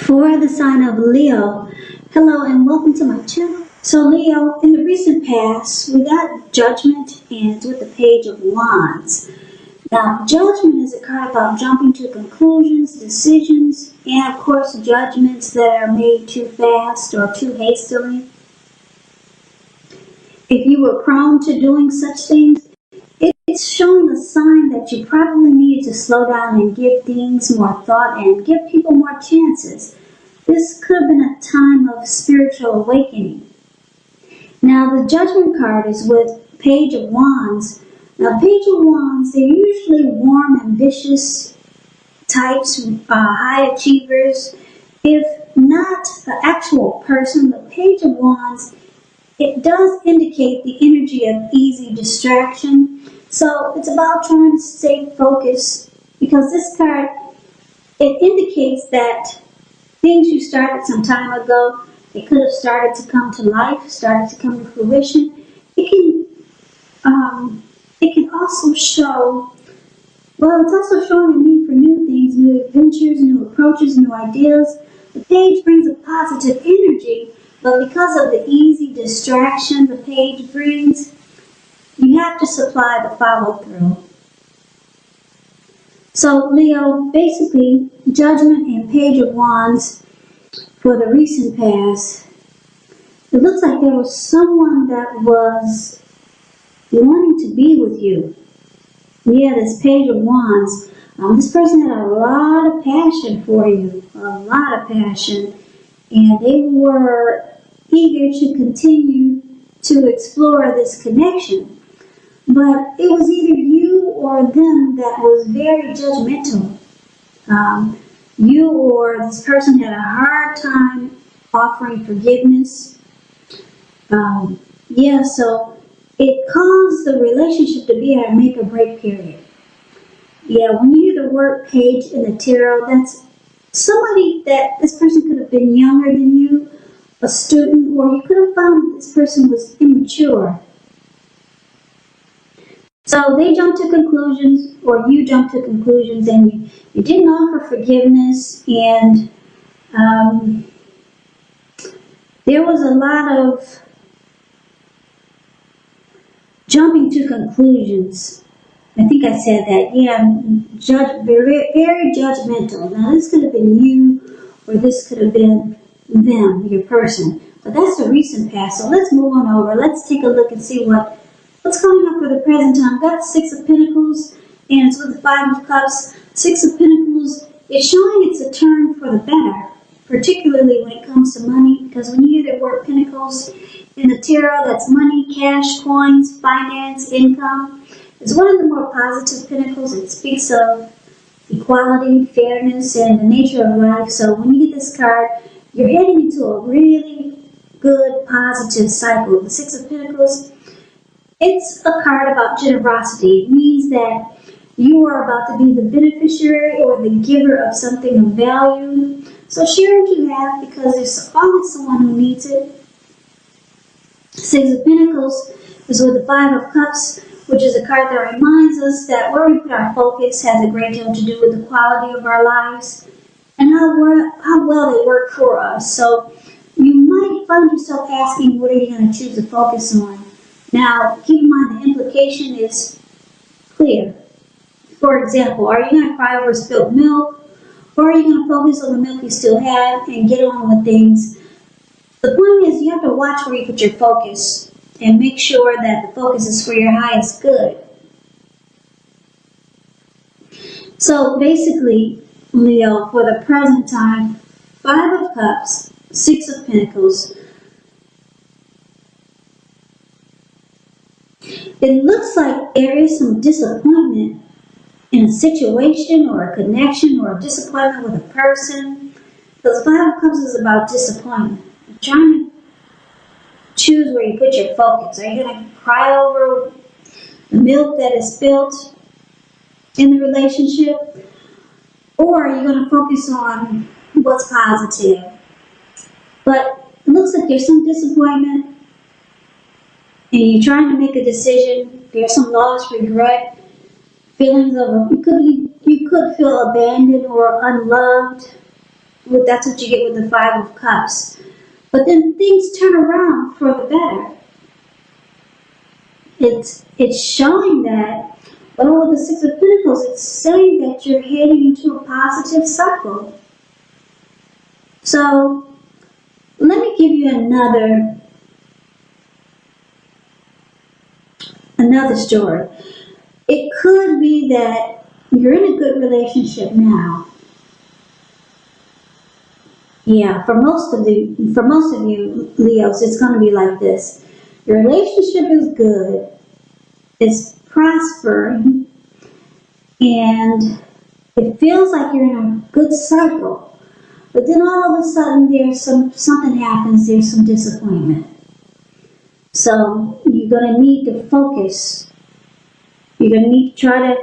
For the sign of Leo, hello and welcome to my channel. So Leo, in the recent past, we got Judgment and with the Page of Wands. Now, Judgment is a card about jumping to conclusions, decisions, and of course judgments that are made too fast or too hastily. If you were prone to doing such things, it's showing a sign that you probably need to slow down and give things more thought and give people more chances. This could have been a time of spiritual awakening. Now, the Judgment card is with Page of Wands. Now, Page of Wands, they're usually warm, ambitious types, high achievers. If not the actual person, the Page of Wands, it does indicate the energy of easy distraction. So it's about trying to stay focused, because this card, it indicates that things you started some time ago, they could have started to come to life, started to come to fruition. It can also show, well, it's also showing a need for new things, new adventures, new approaches, new ideas. The page brings a positive energy, but because of the easy distraction the page brings, you have to supply the follow-through. So Leo, basically, Judgment and Page of Wands for the recent past, it looks like there was someone that was wanting to be with you. Yeah, this Page of Wands, this person had a lot of passion for you, a lot of passion, and they were eager to continue to explore this connection. But it was either you or them that was very judgmental. You or this person had a hard time offering forgiveness. So it caused the relationship to be at a make or break period. Yeah, when you hear the word page in the tarot, that's somebody that this person could have been younger than you, a student, or you could have found that this person was immature. So they jumped to conclusions, or you jumped to conclusions, and you didn't offer forgiveness, and there was a lot of jumping to conclusions. I think I said that. Yeah, very, very judgmental. Now this could have been you, or this could have been them, your person. But that's the recent past. So let's move on over. Let's take a look and see what's coming up for the present time. I've got the Six of Pentacles, and it's with the Five of Cups. Six of Pentacles is showing it's a turn for the better, particularly when it comes to money, because when you hear the word Pentacles in the tarot, that's money, cash, coins, finance, income. It's one of the more positive pentacles. It speaks of equality, fairness, and the nature of life. So when you get this card, you're heading into a really good, positive cycle. The Six of Pentacles, it's a card about generosity. It means that you are about to be the beneficiary or the giver of something of value. So share what you have, because there's always someone who needs it. Six of Pentacles is with the Five of Cups, which is a card that reminds us that where we put our focus has a great deal to do with the quality of our lives and how well they work for us. So you might find yourself asking, what are you going to choose to focus on? Now, keep in mind the implication is clear. For example, are you going to cry over spilled milk, or are you going to focus on the milk you still have and get on with things? The point is, you have to watch where you put your focus and make sure that the focus is for your highest good. So basically, Leo, for the present time, Five of Cups, Six of Pentacles. It looks like there is some disappointment in a situation or a connection or a disappointment with a person. Because Five of Cups is about disappointment. You're trying to choose where you put your focus. Are you going to cry over the milk that is spilled in the relationship? Or are you going to focus on what's positive? But it looks like there's some disappointment, and you're trying to make a decision. There's some loss, regret, feelings of you could feel abandoned or unloved. Well, that's what you get with the Five of Cups. But then things turn around for the better. It's showing that, well, with the Six of Pentacles, it's saying that you're heading into a positive cycle. So, let me give you another story. It could be that you're in a good relationship now. Yeah, for most of you Leos, it's going to be like this. Your relationship is good, it's prospering, and it feels like you're in a good cycle. But then all of a sudden, something happens. There's some disappointment. So you're going to need to focus. You're going to need to try to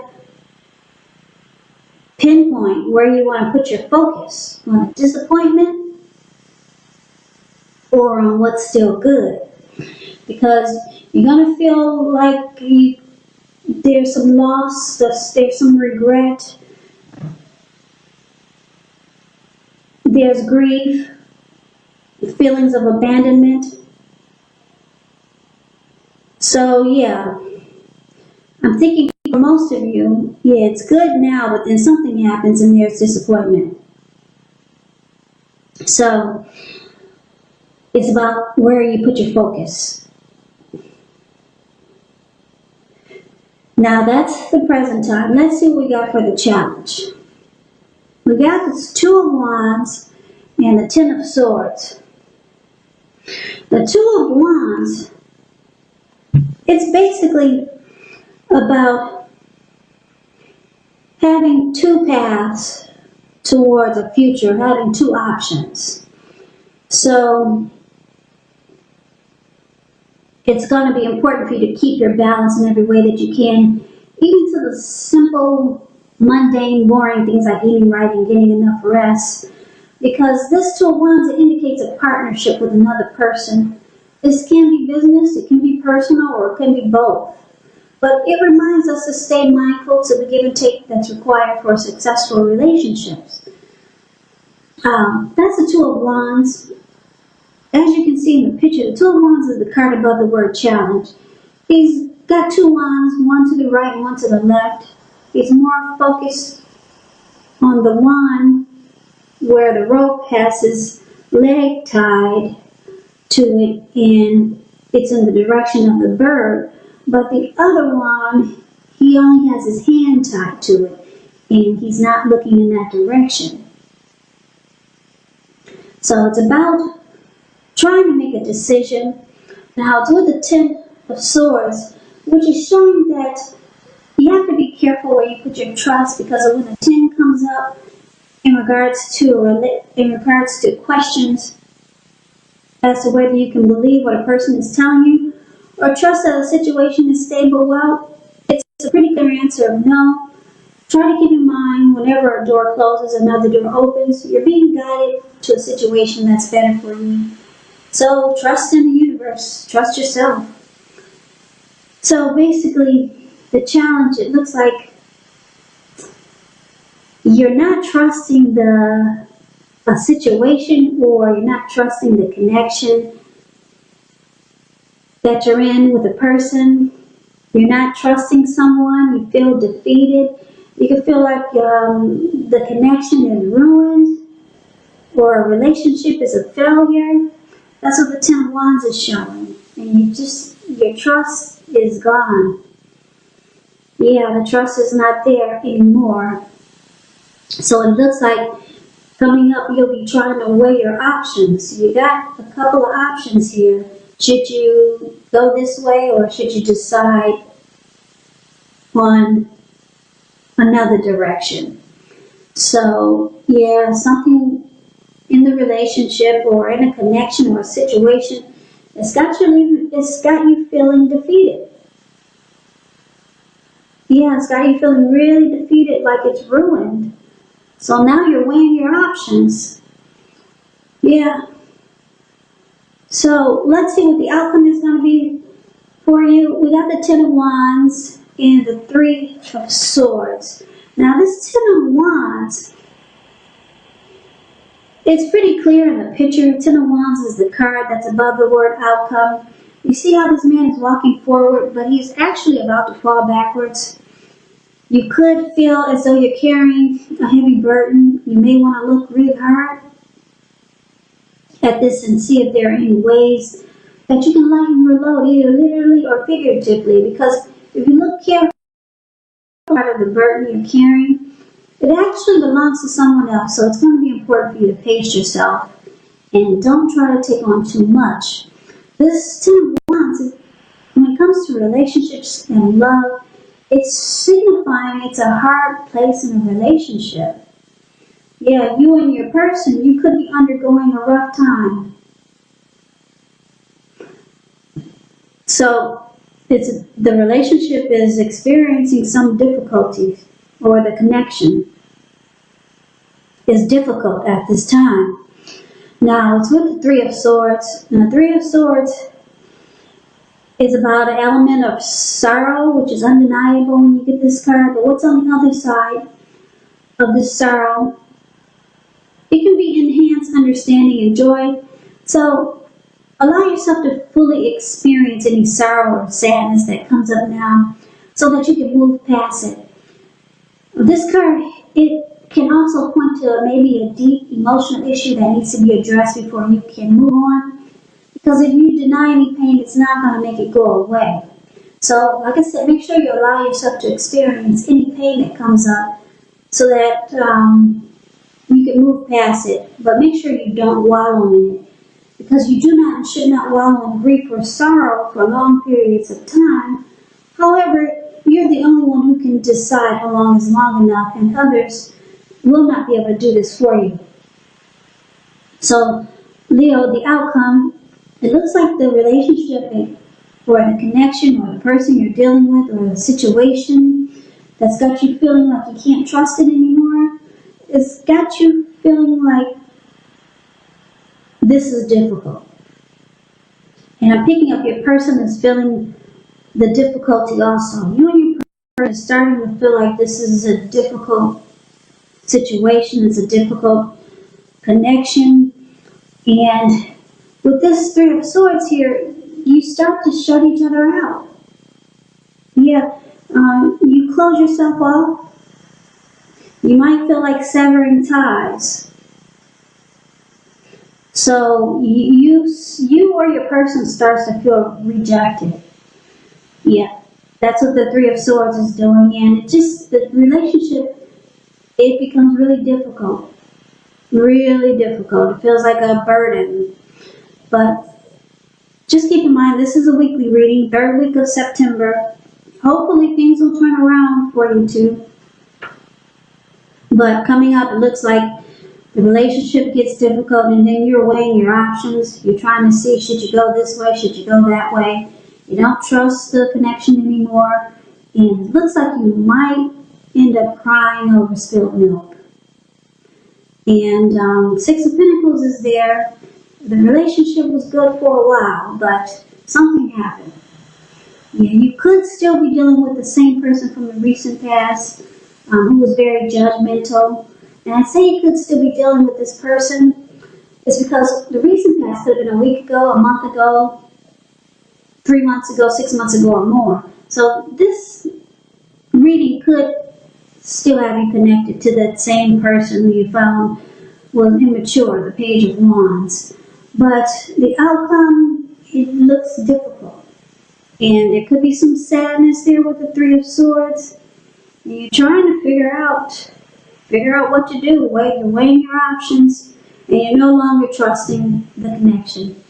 pinpoint where you want to put your focus, on a disappointment or on what's still good. Because you're going to feel like there's some loss, there's some regret, there's grief, feelings of abandonment. So yeah, I'm thinking for most of you, yeah, it's good now, but then something happens and there's disappointment. So it's about where you put your focus. Now that's the present time. Let's see what we got for the challenge. We got this Two of Wands and the Ten of Swords. The Two of Wands, it's basically about having two paths towards a future, having two options. So it's going to be important for you to keep your balance in every way that you can, even to the simple, mundane, boring things like eating right and getting enough rest. Because this Two of Wands, it indicates a partnership with another person. This can be business, it can be personal, or it can be both. But it reminds us to stay mindful to the give and take that's required for successful relationships. That's the Two of Wands. As you can see in the picture, the Two of Wands is the card above the word challenge. He's got two wands, one to the right and one to the left. He's more focused on the wand where the rope has his leg tied to it and it's in the direction of the bird. But the other wand, he only has his hand tied to it and he's not looking in that direction. So it's about trying to make a decision. Now it's with the Ten of Swords, which is showing that you have to be careful where you put your trust, because when the 10 comes up in regards to questions as to whether you can believe what a person is telling you or trust that a situation is stable, well, it's a pretty clear answer of no. Try to keep in mind whenever a door closes, another door opens. You're being guided to a situation that's better for you. So trust in the universe. Trust yourself. So basically, the challenge, it looks like you're not trusting a situation, or you're not trusting the connection that you're in with a person. You're not trusting someone. You feel defeated. You can feel like the connection is ruined, or a relationship is a failure. That's what the Ten of Wands is showing. And your trust is gone. Yeah, the trust is not there anymore. So it looks like coming up, you'll be trying to weigh your options. You got a couple of options here. Should you go this way, or should you decide on another direction? So, yeah, something in the relationship or in a connection or a situation, it's got you feeling defeated. Yeah, it's got you feeling really defeated, like it's ruined. So now you're weighing your options. Yeah. So let's see what the outcome is going to be for you. We got the Ten of Wands and the Three of Swords. Now this Ten of Wands, It's pretty clear in the picture. Ten of Wands is the card that's above the word outcome. You see how this man is walking forward, but he's actually about to fall backwards. You could feel as though you're carrying a heavy burden. You may want to look really hard at this and see if there are any ways that you can lighten your load, either literally or figuratively, because if you look carefully at part of the burden you're carrying, it actually belongs to someone else, so it's going to be important for you to pace yourself and don't try to take on too much. This Ten of Wands, when it comes to relationships and love, it's signifying it's a hard place in a relationship. Yeah, you and your person, you could be undergoing a rough time. So, the relationship is experiencing some difficulties, or the connection is difficult at this time. Now, it's with the Three of Swords. Now, the Three of Swords is about an element of sorrow, which is undeniable when you get this card. But what's on the other side of this sorrow? It can be enhanced understanding and joy. So, allow yourself to fully experience any sorrow or sadness that comes up now so that you can move past it. This card, it can also point to maybe a deep emotional issue that needs to be addressed before you can move on. Because if you deny any pain, it's not going to make it go away. So, like I said, make sure you allow yourself to experience any pain that comes up so that you can move past it. But make sure you don't wallow in it. Because you do not and should not wallow in grief or sorrow for long periods of time. However, you're the only one who can decide how long is long enough, and others will not be able to do this for you. So, Leo, the outcome, it looks like the relationship or the connection or the person you're dealing with or the situation that's got you feeling like you can't trust it anymore, it's got you feeling like this is difficult. And I'm picking up your person is feeling the difficulty also. You and your person is starting to feel like this is a difficult situation, it's a difficult connection. And with this Three of Swords here, you start to shut each other out. Yeah, you close yourself off. You might feel like severing ties. So you or your person starts to feel rejected. Yeah, that's what the Three of Swords is doing, and the relationship, it becomes really difficult. Really difficult. It feels like a burden. But just keep in mind, this is a weekly reading, 3rd week of September. Hopefully things will turn around for you too. But coming up, it looks like the relationship gets difficult, and then you're weighing your options. You're trying to see, should you go this way, should you go that way. You don't trust the connection anymore. And it looks like you might end up crying over spilled milk. And Six of Pentacles is there. The relationship was good for a while, but something happened. Yeah, you could still be dealing with the same person from the recent past who was very judgmental. And I say you could still be dealing with this person is because the recent past could have been a week ago, a month ago, 3 months ago, 6 months ago, or more. So this reading could still have you connected to that same person who you found was immature, the Page of Wands. But the outcome, it looks difficult. And there could be some sadness there with the Three of Swords. And you're trying to figure out what to do. You're weighing your options, and you're no longer trusting the connection.